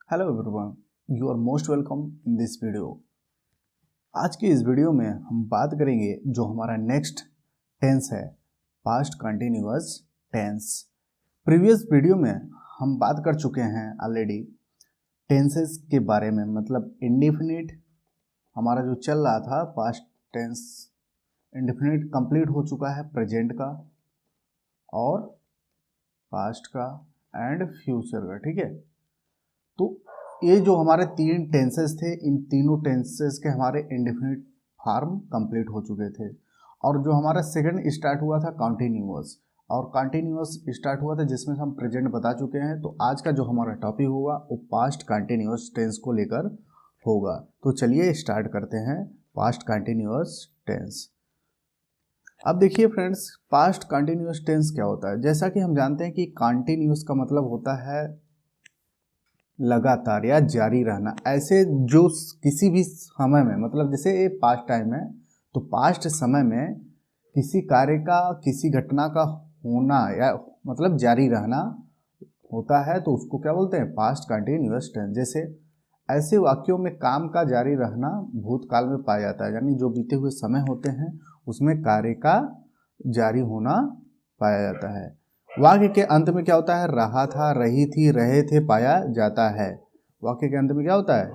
Hello everyone, you are most welcome in this video. आज की इस वीडियो में हम बात करेंगे जो हमारा नेक्स्ट टेंस है, past continuous tense. Previous video में हम बात कर चुके हैं ऑलरेडी टेंसेस के बारे में, मतलब इंडेफिनिट हमारा जो चल रहा था पास्ट टेंस, इंडेफिनिट कंप्लीट हो चुका है, प्रेजेंट का और पास्ट का एंड फ्यूचर का। ठीक है, तो ये जो हमारे तीन टेंसेस थे, इन तीनों टेंसेस के हमारे इंडेफिनिट फॉर्म कंप्लीट हो चुके थे। और जो हमारा सेकंड स्टार्ट हुआ था कॉन्टिन्यूअस, और कॉन्टिन्यूअस स्टार्ट हुआ था जिसमें हम प्रेजेंट बता चुके हैं। तो आज का जो हमारा टॉपिक होगा वो पास्ट कंटिन्यूअस टेंस को लेकर होगा। तो चलिए स्टार्ट करते हैं पास्ट कंटिन्यूअस टेंस। अब देखिए फ्रेंड्स, पास्ट कंटिन्यूअस टेंस क्या होता है। जैसा कि हम जानते हैं कि कंटिन्यूअस का मतलब होता है लगातार या जारी रहना। ऐसे जो किसी भी समय में, मतलब जैसे ये पास्ट टाइम है तो पास्ट समय में किसी कार्य का, किसी घटना का होना या मतलब जारी रहना होता है, तो उसको क्या बोलते हैं, पास्ट कंटिन्यूअस टेंस। जैसे ऐसे वाक्यों में काम का जारी रहना भूतकाल में पाया जाता है, यानी जो बीते हुए समय होते हैं उसमें कार्य का जारी होना पाया जाता है। वाक्य के अंत में क्या होता है, रहा था, रही थी, रहे थे पाया जाता है। वाक्य के अंत में क्या होता है,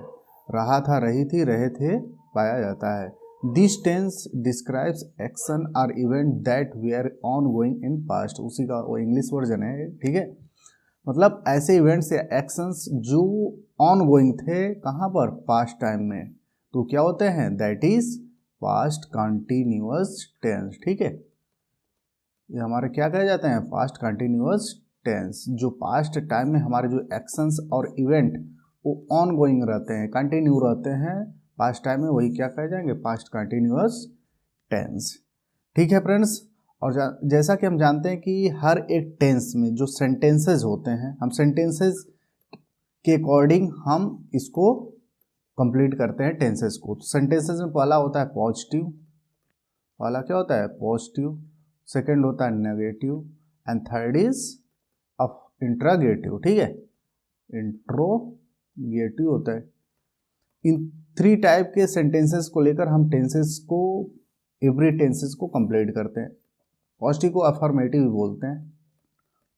रहा था, रही थी, रहे थे पाया जाता है। दिस टेंस डिस्क्राइब्स एक्शन और event that were ongoing in past. उसी का वो इंग्लिश वर्जन है। ठीक है, मतलब ऐसे इवेंट्स या एक्शंस जो ऑन गोइंग थे, कहाँ पर, पास्ट टाइम में, तो क्या होते हैं, that is past continuous tense. ठीक है, ये हमारे क्या कहे जाते हैं, पास्ट कंटिन्यूअस टेंस। जो पास्ट टाइम में हमारे जो एक्शंस और इवेंट वो ऑन गोइंग रहते हैं, कंटिन्यू रहते हैं पास्ट टाइम में, वही क्या कहे जाएंगे, पास्ट कंटिन्यूअस टेंस। ठीक है फ्रेंड्स, और जैसा कि हम जानते हैं कि हर एक टेंस में जो सेंटेंसेस होते हैं, हम सेंटेंसेस के अकॉर्डिंग हम इसको कंप्लीट करते हैं टेंसेस को। तो सेंटेंसेस में पहला होता है पॉजिटिव, पहला क्या होता है, पॉजिटिव। सेकंड होता है negative and third is interrogative. ठीक है, इंट्रोगेटिव होता है। इन थ्री टाइप के सेंटेंसेस को लेकर हम टेंसेस को, एवरी टेंसेस को कंप्लीट करते हैं। पॉजिटिव को अफर्मेटिव बोलते हैं,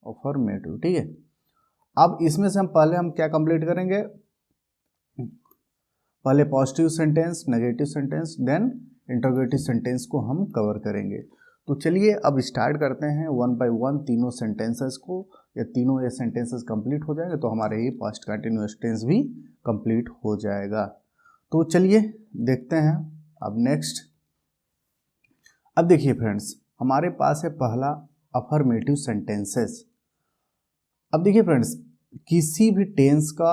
अफर्मेटिव। ठीक है, अब इसमें से हम क्या कंप्लीट करेंगे, पहले positive sentence, negative sentence, then interrogative sentence को हम कवर करेंगे। तो चलिए अब स्टार्ट करते हैं वन बाय वन तीनों सेंटेंसेस को। या तीनों ये सेंटेंसेस कंप्लीट हो जाएंगे तो हमारे ये पास्ट कंटिन्यूअस टेंस भी कंप्लीट हो जाएगा। तो चलिए देखते हैं अब नेक्स्ट। अब देखिए फ्रेंड्स, हमारे पास है पहला अफर्मेटिव सेंटेंसेस। अब देखिए फ्रेंड्स, किसी भी टेंस का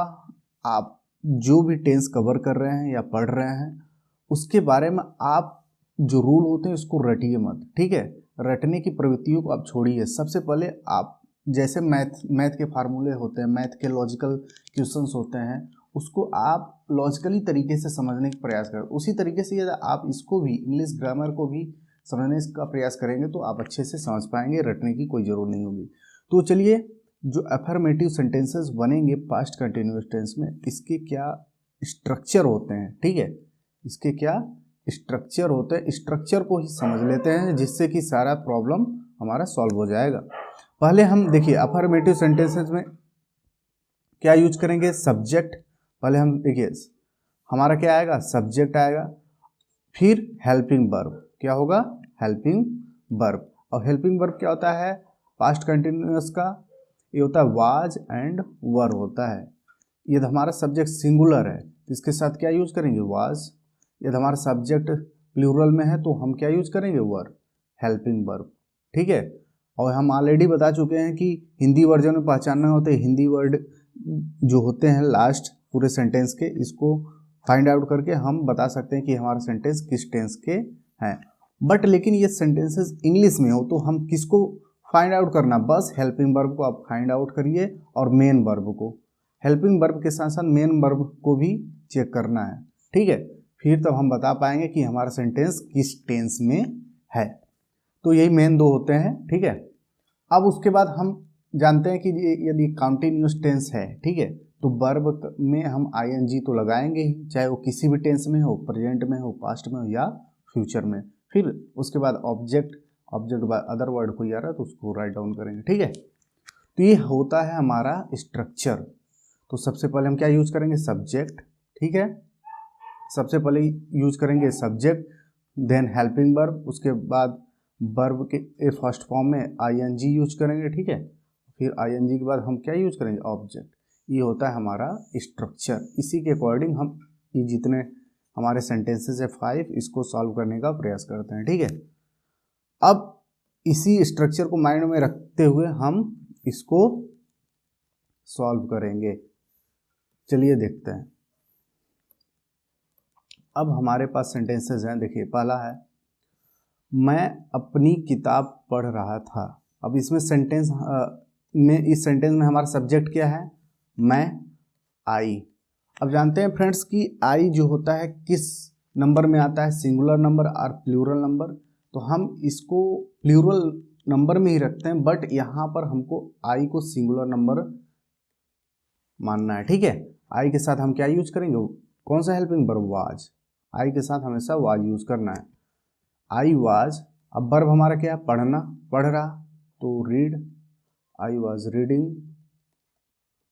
आप जो भी टेंस कवर कर रहे हैं या पढ़ रहे हैं, उसके बारे में आप जो रूल होते हैं उसको रटिए मत। ठीक है, रटने की प्रवृत्तियों को आप छोड़िए। सबसे पहले आप जैसे मैथ के फार्मूले होते हैं, मैथ के लॉजिकल क्वेश्चंस होते हैं, उसको आप लॉजिकली तरीके से समझने का प्रयास करें। उसी तरीके से यदि आप इसको भी, इंग्लिश ग्रामर को भी समझने का प्रयास करेंगे तो आप अच्छे से समझ पाएंगे, रटने की कोई ज़रूरत नहीं होगी। तो चलिए, जो अफर्मेटिव सेंटेंसेस बनेंगे पास्ट कंटिन्यूअस टेंस में, इसके क्या स्ट्रक्चर होते हैं। ठीक है, इसके क्या स्ट्रक्चर होते हैं, स्ट्रक्चर को ही समझ लेते हैं, जिससे कि सारा प्रॉब्लम हमारा सॉल्व हो जाएगा। पहले हम देखिए अफर्मेटिव सेंटेंसेस में क्या यूज करेंगे, सब्जेक्ट। पहले हम देखिए हमारा क्या आएगा, सब्जेक्ट आएगा, फिर हेल्पिंग वर्ब। क्या होगा, हेल्पिंग वर्ब। और हेल्पिंग वर्ब क्या होता है, पास्ट कंटिन्यूअस का ये होता है वाज एंड वर होता है। यदि हमारा सब्जेक्ट सिंगुलर है तो इसके साथ क्या यूज करेंगे, वाज। यदि हमारा सब्जेक्ट प्लूरल में है तो हम क्या यूज करेंगे, वर, हेल्पिंग वर्ब। ठीक है, और हम ऑलरेडी बता चुके हैं कि हिंदी वर्जन में पहचानना होता है, हिंदी वर्ड जो होते हैं लास्ट पूरे सेंटेंस के, इसको फाइंड आउट करके हम बता सकते हैं कि हमारा सेंटेंस किस टेंस के हैं। बट लेकिन ये सेंटेंसेस इंग्लिश में हो तो हम किसको फाइंड आउट करना, बस हेल्पिंग वर्ब को आप फाइंड आउट करिए और मेन वर्ब को। हेल्पिंग वर्ब के साथ साथ मेन वर्ब को भी चेक करना है। ठीक है, फिर तब हम बता पाएंगे कि हमारा सेंटेंस किस टेंस में है। तो यही मेन दो होते हैं। ठीक है, अब उसके बाद हम जानते हैं कि यदि कंटिन्यूअस टेंस है, ठीक है, तो वर्ब में हम आईएनजी तो लगाएंगे ही, चाहे वो किसी भी टेंस में हो, प्रेजेंट में हो, पास्ट में हो या फ्यूचर में। फिर उसके बाद ऑब्जेक्ट बाद अदर वर्ड कोई आ रहा है तो उसको राइट डाउन करेंगे, ठीक है। तो ये होता है हमारा स्ट्रक्चर। तो सबसे पहले हम क्या यूज करेंगे, सब्जेक्ट, ठीक है। सबसे पहले यूज करेंगे सब्जेक्ट, देन हेल्पिंग वर्ब, उसके बाद वर्ब के फर्स्ट फॉर्म में आईएनजी यूज करेंगे, ठीक है। फिर आईएनजी के बाद हम क्या यूज करेंगे, ऑब्जेक्ट। ये होता है हमारा स्ट्रक्चर। इसी के अकॉर्डिंग हम ये जितने हमारे सेंटेंसेस है 5, इसको सॉल्व करने का प्रयास करते हैं, ठीक है। अब इसी स्ट्रक्चर को माइंड में रखते हुए हम इसको सॉल्व करेंगे। चलिए देखते हैं। अब हमारे पास सेंटेंसेस हैं, देखिए पहला है मैं अपनी किताब पढ़ रहा था। अब इसमें सेंटेंस इस सेंटेंस में हमारा सब्जेक्ट क्या है, मैं, आई। अब जानते हैं फ्रेंड्स कि आई जो होता है किस नंबर में आता है, सिंगुलर नंबर और प्लूरल नंबर। तो हम इसको प्लूरल नंबर में ही रखते हैं, बट यहाँ पर हमको आई को सिंगुलर नंबर मानना है, ठीक है। आई के साथ हम क्या यूज करेंगे, कौन सा हेल्पिंग वर्ब, वाज। आई के साथ हमेशा वाज यूज करना है। I was. अब वर्ब हमारा क्या है, पढ़ना, पढ़ रहा, तो रीड, आई वाज रीडिंग।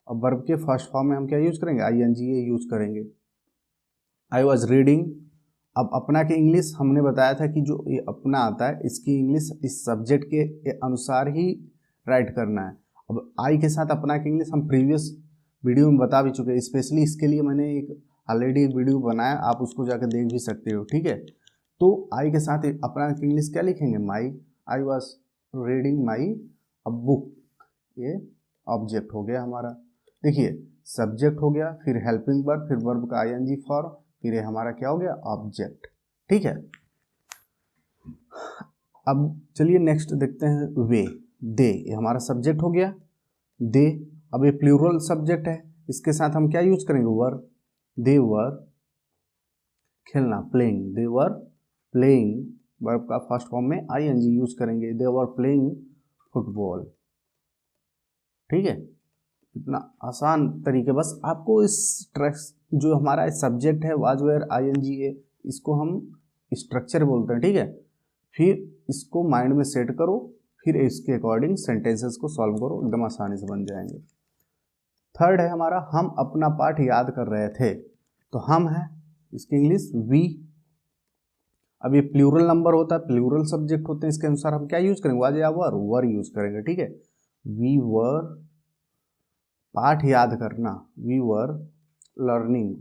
अब वर्ब के फर्स्ट फॉर्म में हम क्या यूज करेंगे, आईएनजी यूज करेंगे, आई वाज रीडिंग। अब अपना के इंग्लिश हमने बताया था कि जो ये अपना आता है इसकी इंग्लिश इस सब्जेक्ट के अनुसार ही राइट करना है। अब आई के साथ अपना के इंग्लिश हम प्रीवियस वीडियो में बता भी चुके हैं, स्पेशली इसके लिए मैंने ऑलरेडी एक वीडियो बनाया, आप उसको जाकर देख भी सकते हो, ठीक है। तो आई के साथ अपना के इंग्लिश क्या लिखेंगे, my, I was reading my a book. ये ऑब्जेक्ट हो गया हमारा। देखिए सब्जेक्ट हो गया, फिर हेल्पिंग वर्ब, फिर वर्ब का आईएनजी फॉर्म, फिर ये हमारा क्या हो गया, ऑब्जेक्ट, ठीक है। अब चलिए नेक्स्ट देखते हैं, वे, दे। ये हमारा सब्जेक्ट हो गया, दे। अब ये प्लूरल सब्जेक्ट है, इसके साथ हम क्या यूज करेंगे, वर। दे वर खेलना, playing, they were playing. Verb का फर्स्ट फॉर्म में आईएनजी यूज करेंगे, दे वर प्लेइंग फुटबॉल, ठीक है। इतना आसान तरीके, बस आपको इस ट्रैक्स जो हमारा सब्जेक्ट है वाज वेयर आईएनजी है, इसको हम स्ट्रक्चर बोलते हैं, ठीक है। फिर इसको माइंड में सेट करो, फिर इसके अकॉर्डिंग सेंटेंसेस को सॉल्व करो, एकदम आसानी से बन जाएंगे। थर्ड है हमारा, हम अपना पाठ याद कर रहे थे। तो हम है, इसकी इंग्लिश वी। अब ये प्लूरल नंबर होता है, प्लूरल सब्जेक्ट होते हैं, इसके अनुसार हम क्या यूज करेंगे, वाज या वर, वर यूज करेंगे, ठीक है। वी वर, पाठ याद करना, we were learning,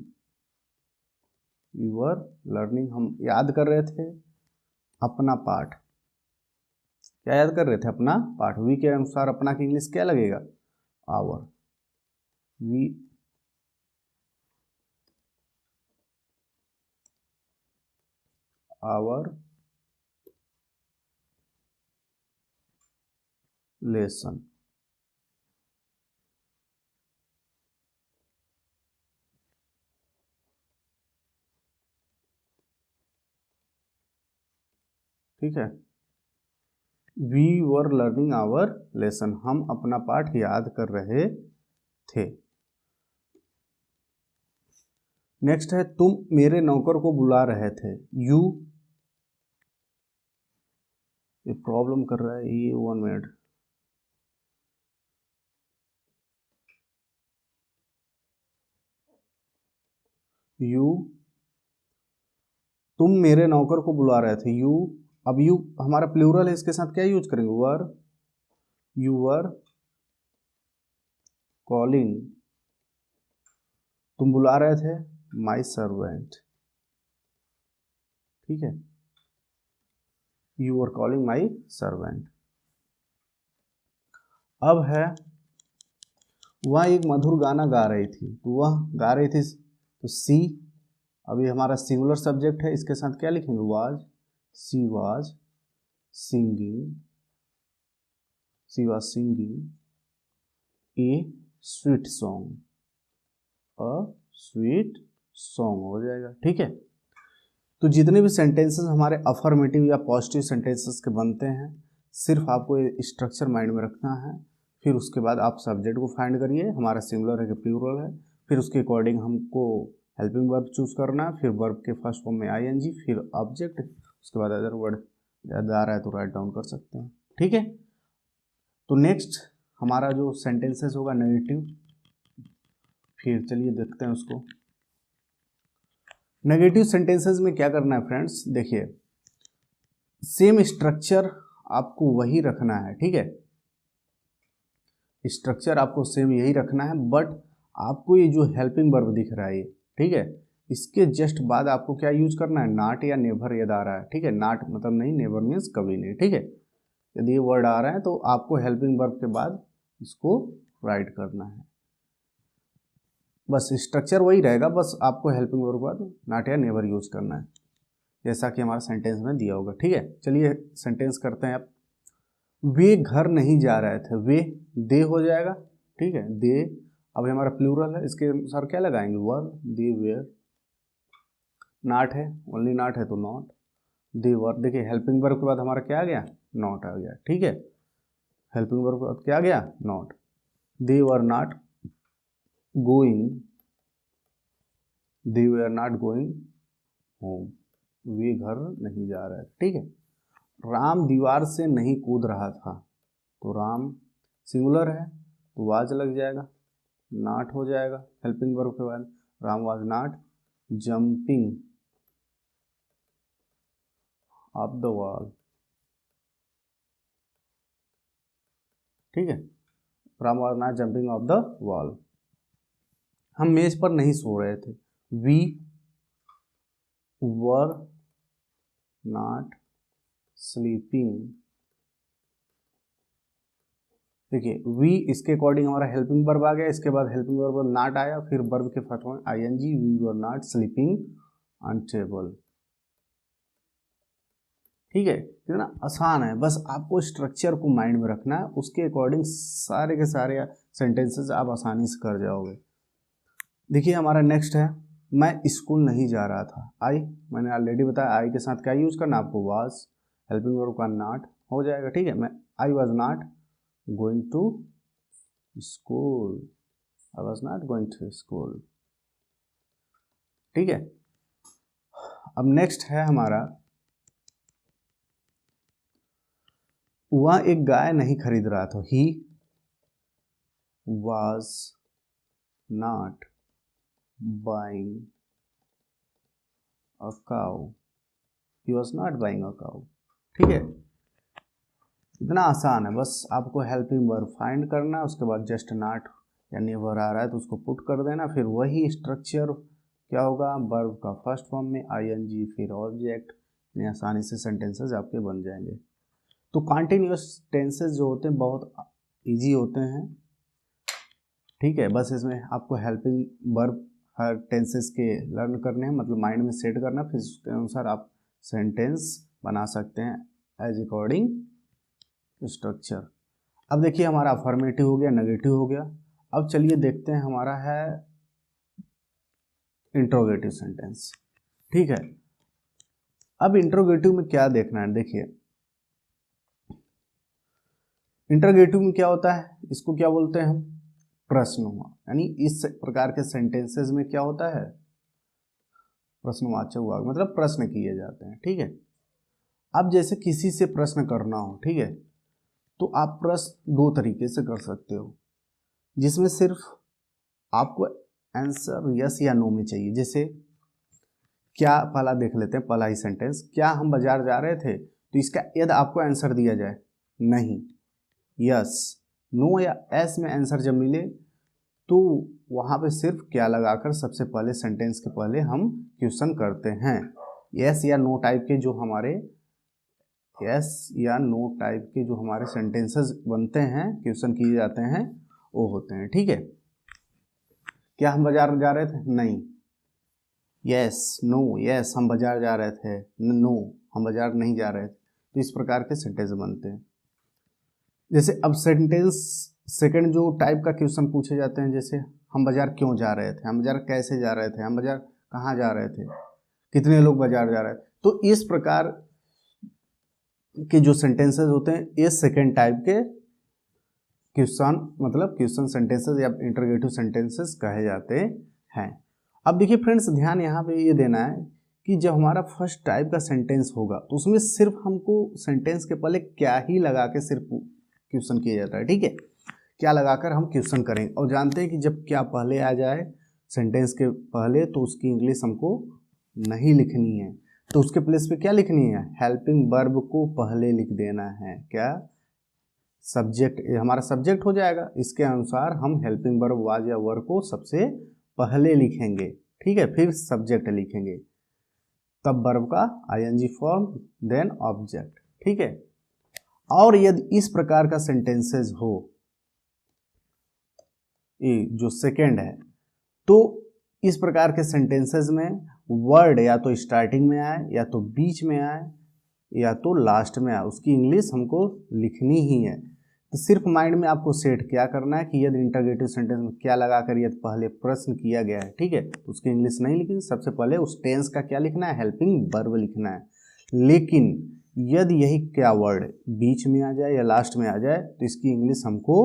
we were learning, हम याद कर रहे थे अपना पाठ। क्या याद कर रहे थे, अपना पाठ। वी के अनुसार अपना की इंग्लिश क्या लगेगा, आवर, वी आवर लेसन, ठीक है। We were learning our lesson, हम अपना पाठ याद कर रहे थे। नेक्स्ट है, तुम मेरे नौकर को बुला रहे थे, यू। ये प्रॉब्लम कर रहा है ये, 1 मिनट। यू, तुम मेरे नौकर को बुला रहे थे, यू। अब यू हमारा प्लूरल है, इसके साथ क्या यूज करेंगे, वर, यू वर कॉलिंग, तुम बुला रहे थे माई सर्वेंट, ठीक है। You are calling my servant. अब है, वह एक मधुर गाना गा रही थी, तो वह गा रही थी, तो सी। अब ये हमारा सिंगुलर सब्जेक्ट है, इसके साथ क्या लिखेंगे, was, she was singing, she was singing A sweet song, a sweet song हो जाएगा, ठीक है। तो जितने भी सेंटेंसेस हमारे अफर्मेटिव या पॉजिटिव सेंटेंसेस के बनते हैं, सिर्फ आपको ये स्ट्रक्चर माइंड में रखना है, फिर उसके बाद आप सब्जेक्ट को फाइंड करिए, हमारा सिंगुलर है कि प्लूरल है, फिर उसके अकॉर्डिंग हमको हेल्पिंग वर्ब चूज करना है, फिर वर्ब के फर्स्ट फॉर्म में आईएनजी, फिर ऑब्जेक्ट, उसके बाद अदर वर्ड याद आ रहा है तो राइट डाउन कर सकते हैं। ठीक है, तो नेक्स्ट हमारा जो सेंटेंसेस होगा नेगेटिव, फिर चलिए देखते हैं उसको। नेगेटिव सेंटेंसेस में क्या करना है फ्रेंड्स, देखिए सेम स्ट्रक्चर आपको वही रखना है। ठीक है, स्ट्रक्चर आपको सेम यही रखना है, बट आपको ये जो हेल्पिंग वर्ब दिख रहा है ये, ठीक है, इसके जस्ट बाद आपको क्या यूज करना है, नॉट या नेवर याद आ रहा है। ठीक है, नॉट मतलब नहीं, नेवर मीन्स कभी नहीं। ठीक है, यदि ये वर्ड आ रहा है तो आपको हेल्पिंग वर्ब के बाद इसको राइट करना है, बस स्ट्रक्चर वही रहेगा, बस आपको हेल्पिंग वर्ब के बाद नॉट या नेवर यूज करना है, जैसा कि हमारा सेंटेंस में दिया होगा। ठीक है, चलिए सेंटेंस करते हैं अब। वे घर नहीं जा रहे थे, वे दे हो जाएगा। ठीक है, दे, अब हमारा प्लूरल है, इसके अनुसार क्या लगाएंगे, वर, दे वेयर, नॉट है, ओनली नॉट है तो नॉट, दे वर। देखिए हेल्पिंग वर्ब के बाद हमारा क्या आ गया, नॉट आ गया। ठीक है, हेल्पिंग वर्ब के बाद क्या आ गया, not. They were not going, they were not going home, वे घर नहीं जा रहे। ठीक है, राम दीवार से नहीं कूद रहा था, तो राम सिंगुलर है तो वाज लग जाएगा, नॉट हो जाएगा हेल्पिंग वर्ब के बाद। Ram was not jumping up the wall. ठीक है, Ram was not jumping up the wall. हम मेज पर नहीं सो रहे थे, वी वर नॉट स्लीपिंग। देखिए वी इसके अकॉर्डिंग हमारा हेल्पिंग वर्ब आ गया, इसके बाद हेल्पिंग वर्ब नॉट आया, फिर वर्ब के फर्स्ट में ING, we were not sleeping on table. ठीक है, कितना आसान है, बस आपको स्ट्रक्चर को माइंड में रखना है, उसके अकॉर्डिंग सारे के सारे सेंटेंसेस आप आसानी से कर जाओगे। देखिए हमारा नेक्स्ट है, मैं स्कूल नहीं जा रहा था। आई, मैंने ऑलरेडी बताया आई के साथ क्या यूज करना आपको, वाज, हेल्पिंग वर्ब का नॉट हो जाएगा। ठीक है, मैं I was not going to school, I was not going to school. ठीक है, अब नेक्स्ट है हमारा, वह एक गाय नहीं खरीद रहा था, he was not buying a cow, he was not buying a cow. ठीक है, इतना आसान है, बस आपको हेल्पिंग वर्ब फाइंड करना है, उसके बाद जस्ट नॉट या नेवर आ रहा है तो उसको पुट कर देना, फिर वही स्ट्रक्चर क्या होगा, वर्ब का फर्स्ट फॉर्म में आईएनजी, फिर ऑब्जेक्ट, इतनी आसानी से सेंटेंसेस आपके बन जाएंगे। तो कॉन्टिन्यूअस टेंसेस जो होते हैं बहुत इजी होते हैं। ठीक है, बस इसमें आपको हेल्पिंग वर्ब हर टेंसेस के लर्न करने हैं, मतलब माइंड में सेट करना, फिर उसके अनुसार आप सेंटेंस बना सकते हैं एज अकॉर्डिंग स्ट्रक्चर। अब देखिए हमारा अफर्मेटिव हो गया, नेगेटिव हो गया। अब चलिए देखते हैं हमारा है इंट्रोगेटिव सेंटेंस। ठीक है, अब इंट्रोगेटिव में क्या देखना है, देखिए इंट्रोगेटिव में क्या होता है, इसको क्या बोलते हैं हम, प्रश्न हुआ, यानी इस प्रकार के सेंटेंसेस में क्या होता है, प्रश्नवाचक हुआ, मतलब प्रश्न किए जाते हैं। ठीक है, अब जैसे किसी से प्रश्न करना हो, ठीक है, तो आप प्रश्न दो तरीके से कर सकते हो, जिसमें सिर्फ आपको आंसर यस या नो में चाहिए। जैसे क्या, पहला देख लेते हैं, पहला ही सेंटेंस, क्या हम बाजार जा रहे थे, तो इसका यदि आपको आंसर दिया जाए नहीं, यस, नो या एस में आंसर जब मिले तो वहाँ पे सिर्फ क्या लगाकर सबसे पहले सेंटेंस के पहले हम क्वेश्चन करते हैं। यस या नो टाइप के जो हमारे सेंटेंसेस बनते हैं, क्वेश्चन किए जाते हैं, वो होते हैं। ठीक है, क्या हम बाजार जा रहे थे, नहीं, यस, नो, यस हम बाजार जा रहे थे, नो हम बाजार नहीं जा रहे थे, तो इस प्रकार के सेंटेंस बनते हैं। जैसे अब सेंटेंस सेकंड जो टाइप का क्वेश्चन पूछे जाते हैं, जैसे हम बाजार क्यों जा रहे थे, हम बाजार कैसे जा रहे थे, हम बाजार कहाँ जा रहे थे, कितने लोग बाजार जा रहे थे, तो इस प्रकार के जो सेंटेंसेस होते हैं ये सेकंड टाइप के क्वेश्चन मतलब क्वेश्चन सेंटेंसेस या इंटरोगेटिव सेंटेंसेस कहे जाते हैं। अब देखिए फ्रेंड्स, ध्यान यहाँ पे ये देना है कि जब हमारा फर्स्ट टाइप का सेंटेंस होगा तो उसमें सिर्फ हमको सेंटेंस के पहले क्या ही लगा के सिर्फ क्वेश्चन किया जाता है। ठीक है, क्या लगाकर हम क्वेश्चन करेंगे, और जानते हैं कि जब क्या पहले आ जाए सेंटेंस के पहले तो उसकी इंग्लिश हमको नहीं लिखनी है, तो उसके प्लेस पे क्या लिखनी है, हेल्पिंग वर्ब को पहले लिख देना है। क्या, सब्जेक्ट, हमारा सब्जेक्ट हो जाएगा, इसके अनुसार हम हेल्पिंग वर्ब वाज या वर को सबसे पहले लिखेंगे। ठीक है, फिर सब्जेक्ट लिखेंगे, तब वर्ब का आईएनजी फॉर्म, देन ऑब्जेक्ट। ठीक है, और यदि इस प्रकार का सेंटेंसेस हो, ये जो सेकेंड है, तो इस प्रकार के सेंटेंसेस में वर्ड या तो स्टार्टिंग में आए, या तो बीच में आए, या तो लास्ट में आए, उसकी इंग्लिश हमको लिखनी ही है। तो सिर्फ माइंड में आपको सेट क्या करना है कि यदि इंटरोगेटिव सेंटेंस में क्या लगाकर यदि पहले प्रश्न किया गया है, ठीक है, तो उसकी इंग्लिश नहीं लिखनी, सबसे पहले उस टेंस का क्या लिखना है, हेल्पिंग वर्ब लिखना है। लेकिन यदि यही क्या वर्ड बीच में आ जाए या लास्ट में आ जाए तो इसकी इंग्लिश हमको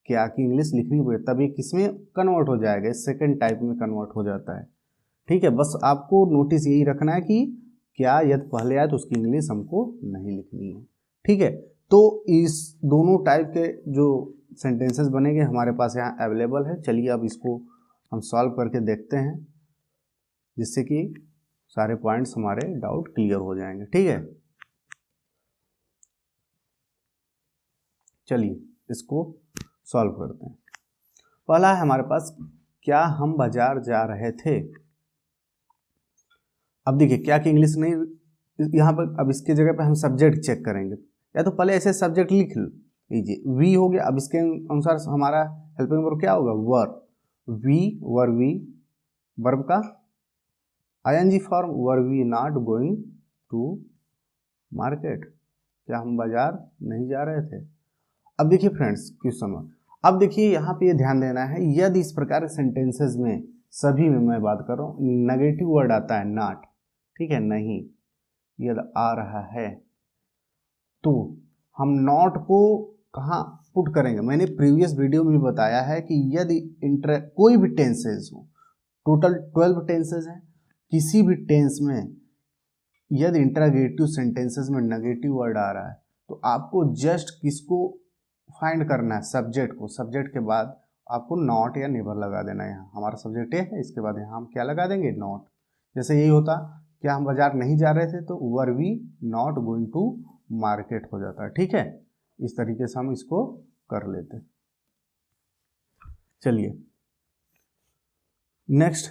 क्या की इंग्लिश लिखनी पड़ेगी, तभी किसमें कन्वर्ट हो जाएगा, सेकेंड टाइप में कन्वर्ट हो जाता है। ठीक है, बस आपको नोटिस यही रखना है कि क्या यदि पहले आए तो उसकी इंग्लिश हमको नहीं लिखनी है। ठीक है, तो इस दोनों टाइप के जो सेंटेंसेस बनेंगे हमारे पास यहाँ अवेलेबल है। चलिए अब इसको हम सॉल्व करके देखते हैं, जिससे कि सारे पॉइंट्स हमारे डाउट क्लियर हो जाएंगे। ठीक है, चलिए इसको सॉल्व करते हैं। पहला है हमारे पास, क्या हम बाजार जा रहे थे। अब देखिए क्या की इंग्लिश नहीं, यहाँ पर अब इसके जगह पे हम सब्जेक्ट चेक करेंगे, या तो पहले ऐसे सब्जेक्ट लिख लीजिए, वी हो गया। अब इसके अनुसार हमारा हेल्पिंग वर्ब क्या होगा, were, we were we, verb का ING form, were we not going to market, क्या हम बाजार नहीं जा रहे थे। अब देखिए फ्रेंड्स क्वेश्चन, अब देखिए यहाँ पे ये ध्यान देना है, यदि इस प्रकार के सेंटेंसेस में सभी में मैं बात कर रहा हूँ नेगेटिव वर्ड आता है नॉट, ठीक है, नहीं, यदि आ रहा है तो हम नॉट को कहाँ पुट करेंगे। मैंने प्रीवियस वीडियो में बताया है कि यदि कोई भी टेंसेस हो, टोटल 12 टेंसेस हैं, किसी भी टेंस में यदि इंटरोगेटिव सेंटेंसेस में नेगेटिव वर्ड आ रहा है तो आपको जस्ट किसको फाइंड करना है, सब्जेक्ट को। सब्जेक्ट के बाद आपको नॉट या नेवर लगा देना है। यहाँ हमारा सब्जेक्ट है, इसके बाद यहाँ हम क्या लगा देंगे, नॉट। जैसे यही होता, क्या हम बाजार नहीं जा रहे थे, तो were we not going to market हो जाता है। ठीक है, इस तरीके से हम इसको कर लेते। चलिए नेक्स्ट,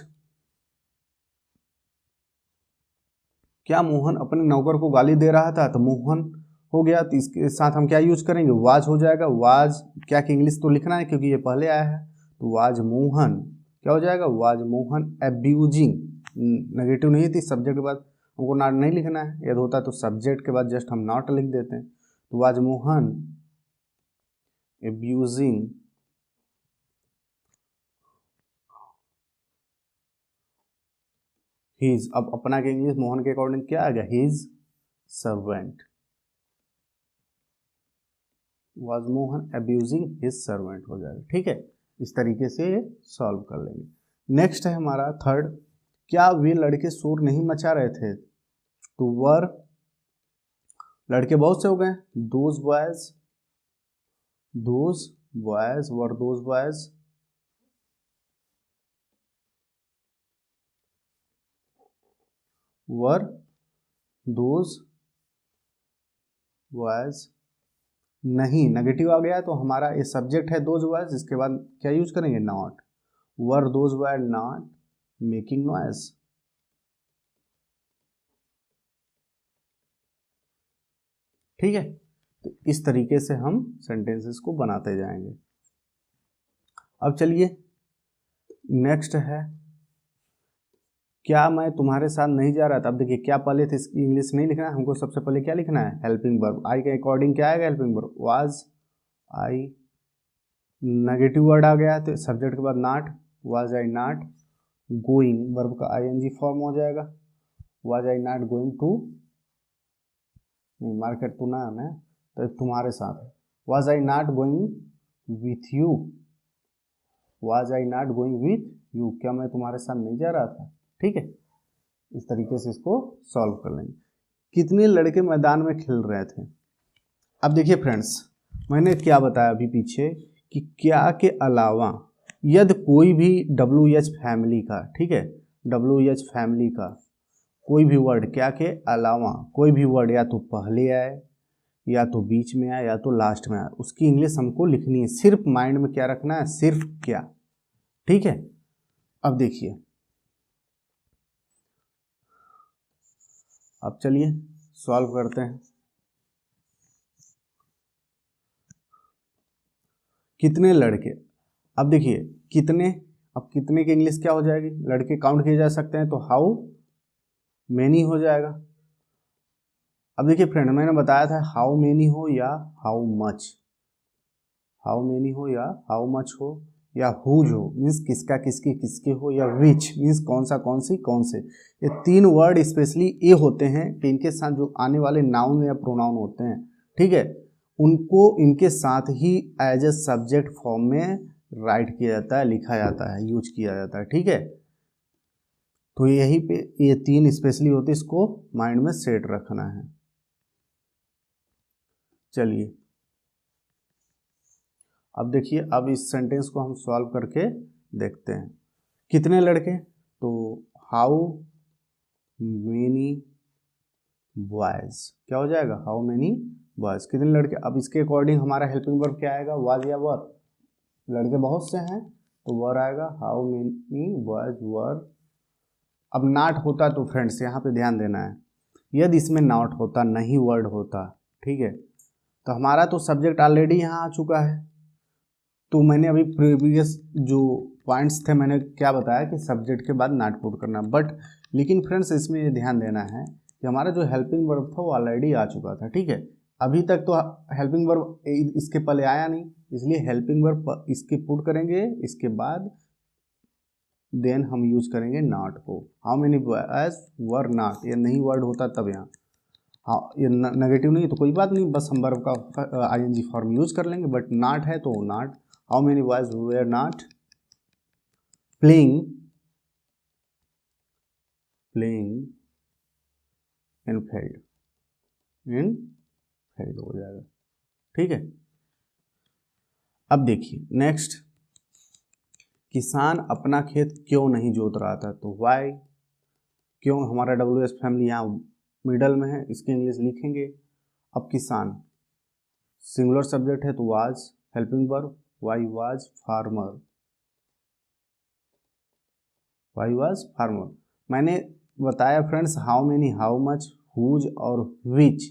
क्या मोहन अपने नौकर को गाली दे रहा था, तो मोहन हो गया, तो इसके साथ हम क्या यूज करेंगे, वाज हो जाएगा। वाज क्या की इंग्लिश तो लिखना है क्योंकि ये पहले आया है, तो वाज मोहन क्या हो जाएगा, वाज मोहन एब्यूजिंग, नेगेटिव नहीं थी, सब्जेक्ट के बाद हमको नॉट नहीं लिखना है, यदि होता तो सब्जेक्ट के बाद जस्ट हम नॉट लिख देते हैं। तो वाज मोहन एब्यूजिंग हिज, अब अपना के इंग्लिश मोहन के अकॉर्डिंग क्या आ गया, his servant, was Mohan abusing his servant हो जाएगा। ठीक है, इस तरीके से सॉल्व कर लेंगे। नेक्स्ट है हमारा थर्ड, क्या वे लड़के शोर नहीं मचा रहे थे, तो वर, लड़के बहुत से हो गए, those boys, those boys, were those boys, were those boys, नहीं, नेगेटिव आ गया तो हमारा ये सब्जेक्ट है दोज बॉयज, इसके बाद क्या यूज करेंगे, not, were those boys not making noise. ठीक है, तो इस तरीके से हम सेंटेंसेस को बनाते जाएंगे। अब चलिए नेक्स्ट है, क्या मैं तुम्हारे साथ नहीं जा रहा था। अब देखिए क्या पहले थे, इसकी इंग्लिश नहीं लिखना है, हमको सबसे पहले क्या लिखना है, हेल्पिंग वर्ब। आई के अकॉर्डिंग क्या आएगा, helping verb, was I, negative word आ गया तो सब्जेक्ट के बाद not, was I not going, verb का आईएनजी फॉर्म हो जाएगा, was I not going to, नहीं मार्केट तो ना है, तो तुम्हारे साथ, was I not going with you, was I not going with you, क्या मैं तुम्हारे साथ नहीं जा रहा था। ठीक है, इस तरीके से इसको सॉल्व कर लेंगे। कितने लड़के मैदान में खेल रहे थे। अब देखिए फ्रेंड्स, मैंने क्या बताया अभी पीछे कि क्या के अलावा यदि कोई भी WH फैमिली का, ठीक है, WH फैमिली का कोई भी वर्ड क्या के अलावा कोई भी वर्ड या तो पहले आए या तो बीच में आए या तो लास्ट में आए, उसकी इंग्लिश हमको लिखनी है। सिर्फ माइंड में क्या रखना है, सिर्फ क्या। ठीक है, अब देखिए, अब चलिए सॉल्व करते हैं। कितने लड़के, अब देखिए कितने, अब कितने की इंग्लिश क्या हो जाएगी, लड़के काउंट किए जा सकते हैं तो हाउ मेनी हो जाएगा। अब देखिए फ्रेंड, मैंने बताया था हाउ मेनी हो या हाउ मच, हाउ मेनी हो या हाउ मच हो या हुज हो, मीन्स किसका किसके किसके हो, या विच मीन्स कौन सा कौन सी कौन से। ये तीन वर्ड स्पेशली ये होते हैं कि इनके साथ जो आने वाले नाउन या प्रोनाउन होते हैं, ठीक है, उनको इनके साथ ही एज ए सब्जेक्ट फॉर्म में राइट किया जाता है, लिखा जाता है, यूज किया जाता है। ठीक है, तो यही पे ये तीन स्पेशली होते, इसको माइंड में सेट रखना है। चलिए अब देखिए, अब इस सेंटेंस को हम सॉल्व करके देखते हैं। कितने लड़के, तो हाउ मेनी बॉयज, क्या हो जाएगा, हाउ मेनी बॉयज, कितने लड़के। अब इसके अकॉर्डिंग हमारा हेल्पिंग वर्ब क्या आएगा, वाज या वर, लड़के बहुत से हैं तो वर आएगा, हाउ मेनी बॉयज वर। अब नॉट होता तो फ्रेंड्स यहाँ पे ध्यान देना है, यदि इसमें नॉट होता, नहीं वर्ड होता, ठीक है, तो हमारा तो सब्जेक्ट ऑलरेडी यहाँ आ चुका है। तो मैंने अभी प्रीवियस जो पॉइंट्स थे मैंने क्या बताया कि सब्जेक्ट के बाद नॉट पुट करना, बट लेकिन फ्रेंड्स इसमें ये ध्यान देना है कि हमारा जो हेल्पिंग वर्ब था वो ऑलरेडी आ चुका था। ठीक है, अभी तक तो हेल्पिंग वर्ब इसके पहले आया नहीं, इसलिए हेल्पिंग वर्ब इसके पुट करेंगे, इसके बाद देन हम यूज करेंगे नॉट को। How many boys were not, ये नहीं वर्ड होता तब यहाँ, हाँ ये नेगेटिव नहीं तो कोई बात नहीं, बस हम वर्ब का ING फॉर्म यूज कर लेंगे, बट नॉट है तो not. How many boys were not playing in field, in field हो जाएगा। ठीक है, अब देखिए नेक्स्ट, किसान अपना खेत क्यों नहीं जोत रहा था, तो वाई, क्यों हमारा WH फैमिली यहाँ मिडल में है, इसकी इंग्लिश लिखेंगे। अब किसान सिंगुलर सब्जेक्ट है तो was, helping verb why was farmer, why was farmer. मैंने बताया friends how many, how much, whose और विच,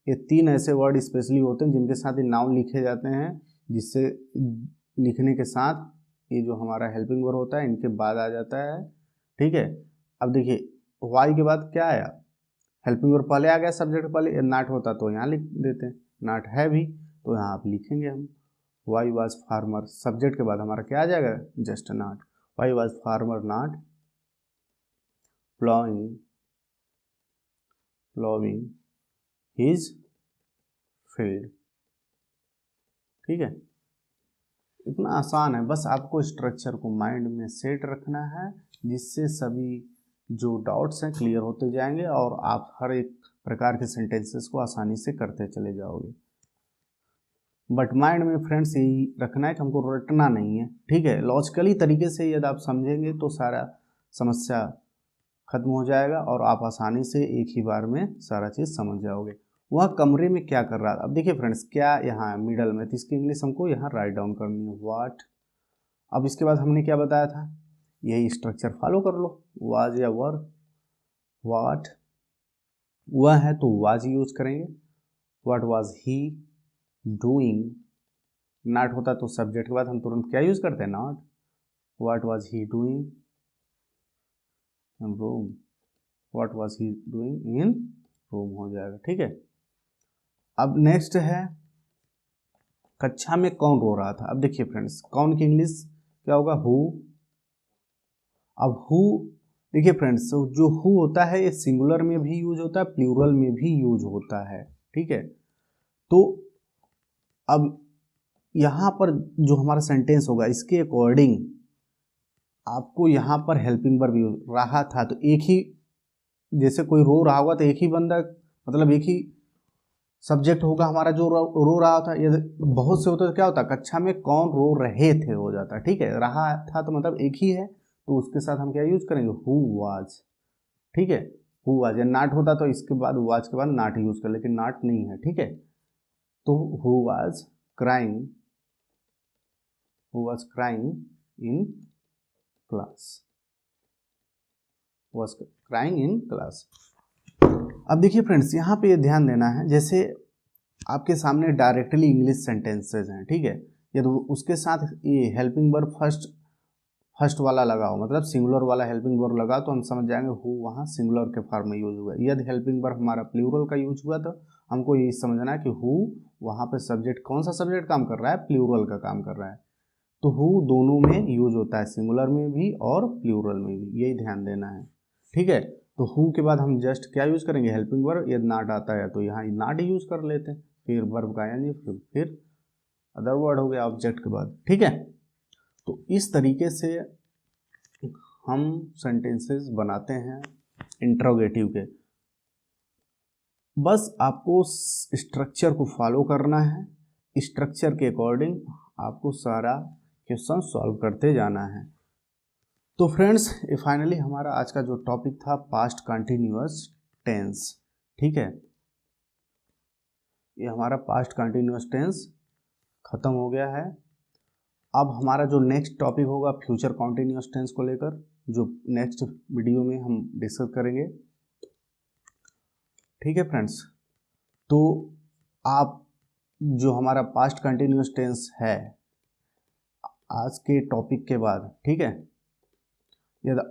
ये तीन ऐसे वर्ड स्पेशली होते हैं जिनके साथ ये नाउन लिखे जाते हैं, जिससे लिखने के साथ ये जो हमारा हेल्पिंग वर्ब होता है इनके बाद आ जाता है। ठीक है, अब देखिए वाई के बाद क्या आया, हेल्पिंग वर्ब पहले आ गया, सब्जेक्ट पहले, नॉट होता तो यहाँ लिख देते हैं, नॉट है भी तो यहाँ आप लिखेंगे हम वाई वाज फार्मर, सब्जेक्ट के बाद हमारा क्या आ जाएगा, just not, Y was farmer not ploughing his field. ठीक है, इतना आसान है, बस आपको स्ट्रक्चर को माइंड में सेट रखना है, जिससे सभी जो डाउट्स हैं क्लियर होते जाएंगे और आप हर एक प्रकार के सेंटेंसेस को आसानी से करते चले जाओगे। बट माइंड में फ्रेंड्स यही रखना है कि हमको रटना नहीं है। ठीक है, लॉजिकली तरीके से यदि आप समझेंगे तो सारा समस्या खत्म हो जाएगा और आप आसानी से एक ही बार में सारा चीज़ समझ जाओगे। वह कमरे में क्या कर रहा था, अब देखिए फ्रेंड्स क्या यहाँ है मिडल में, तो इसकी इंग्लिश हमको यहाँ राइट डाउन करनी है, वाट। अब इसके बाद हमने क्या बताया था, यही स्ट्रक्चर फॉलो कर लो, वाज या वर, वाट वह है तो वाज यूज करेंगे, what was he doing, not होता तो सब्जेक्ट के बाद हम तुरंत क्या यूज करते हैं, not, what was he doing in room, what was he doing in room हो जाएगा। ठीक है, अब नेक्स्ट है कक्षा में कौन रो रहा था। अब देखिए फ्रेंड्स कौन की इंग्लिश क्या होगा, हु। अब हु देखिए फ्रेंड्स, जो हु होता है ये सिंगुलर में भी यूज होता है, प्लूरल में भी यूज होता है। ठीक है, तो अब यहाँ पर जो हमारा सेंटेंस होगा इसके अकॉर्डिंग आपको यहाँ पर हेल्पिंग वर्ब यूज रहा था, तो एक ही, जैसे कोई रो रहा होगा तो एक ही बंदा, मतलब एक ही सब्जेक्ट होगा हमारा जो रो रहा था। ये बहुत से होते तो क्या होता, कक्षा में कौन रो रहे थे हो जाता, ठीक है। रहा था तो मतलब एक ही है, तो उसके साथ हम क्या यूज करेंगे, हु वाज, ठीक है। हु वाज, या नाट होता तो इसके बाद वाज के बाद नाट यूज कर, लेकिन नाट नहीं है, ठीक है। तो who was crying, who was crying in class, was crying in class. अब देखिए फ्रेंड्स, यहाँ पे ध्यान देना है, जैसे आपके सामने डायरेक्टली इंग्लिश सेंटेंसेज हैं, ठीक है। यदि उसके साथ ये हेल्पिंग वर्ब फर्स्ट वाला लगा हो, मतलब सिंगुलर वाला हेल्पिंग वर्ब लगा, तो हम समझ जाएंगे हु वहाँ सिंगुलर के फॉर्म में यूज हुआ। यदि हेल्पिंग वर्ब हमारा प्लूरल का यूज हुआ, तो हमको ये समझना है कि हु वहाँ पे सब्जेक्ट, कौन सा सब्जेक्ट काम कर रहा है, प्लूरल का काम कर रहा है। तो हु दोनों में यूज होता है, सिंगुलर में भी और प्लूरल में भी, यही ध्यान देना है, ठीक है। तो हु के बाद हम जस्ट क्या यूज करेंगे, हेल्पिंग वर्ब। यदि नाट आता है तो यहाँ नाट ही यूज कर लेते हैं, फिर वर्ब का यानी फिर अदर वर्ड हो गया ऑब्जेक्ट के बाद, ठीक है। तो इस तरीके से हम सेंटेंसेस बनाते हैं इंट्रोगेटिव के। बस आपको स्ट्रक्चर को फॉलो करना है, स्ट्रक्चर के अकॉर्डिंग आपको सारा क्वेश्चन सॉल्व करते जाना है। तो फ्रेंड्स, ये फाइनली हमारा आज का जो टॉपिक था पास्ट कंटिन्यूअस टेंस, ठीक है। ये हमारा पास्ट कंटिन्यूअस टेंस खत्म हो गया है। अब हमारा जो नेक्स्ट टॉपिक होगा फ्यूचर कंटिन्यूअस टेंस को लेकर, जो नेक्स्ट वीडियो में हम डिस्कस करेंगे, ठीक है फ्रेंड्स। तो आप जो हमारा पास्ट कंटिन्यूअस टेंस है आज के टॉपिक के बाद, ठीक है, यदि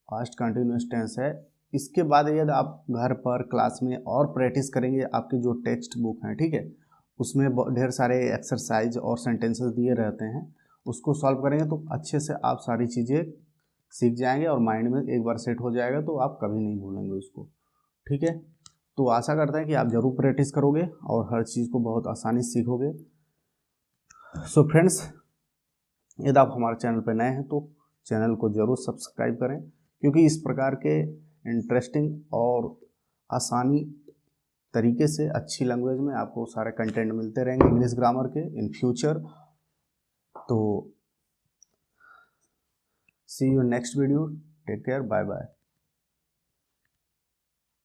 पास्ट कंटिन्यूअस टेंस है, इसके बाद यदि आप घर पर क्लास में और प्रैक्टिस करेंगे, आपकी जो टेक्स्ट बुक है, ठीक है, उसमें ढेर सारे एक्सरसाइज और सेंटेंसेस दिए रहते हैं, उसको सॉल्व करेंगे तो अच्छे से आप सारी चीज़ें सीख जाएंगे और माइंड में एक बार सेट हो जाएगा, तो आप कभी नहीं भूलेंगे उसको, ठीक है। तो आशा करते हैं कि आप ज़रूर प्रैक्टिस करोगे और हर चीज़ को बहुत आसानी से सीखोगे। सो फ्रेंड्स, यदि आप हमारे चैनल पर नए हैं तो चैनल को ज़रूर सब्सक्राइब करें, क्योंकि इस प्रकार के इंटरेस्टिंग और आसानी तरीके से अच्छी लैंग्वेज में आपको सारे कंटेंट मिलते रहेंगे इंग्लिश ग्रामर के इन फ्यूचर। तो see you next video, take care, bye bye.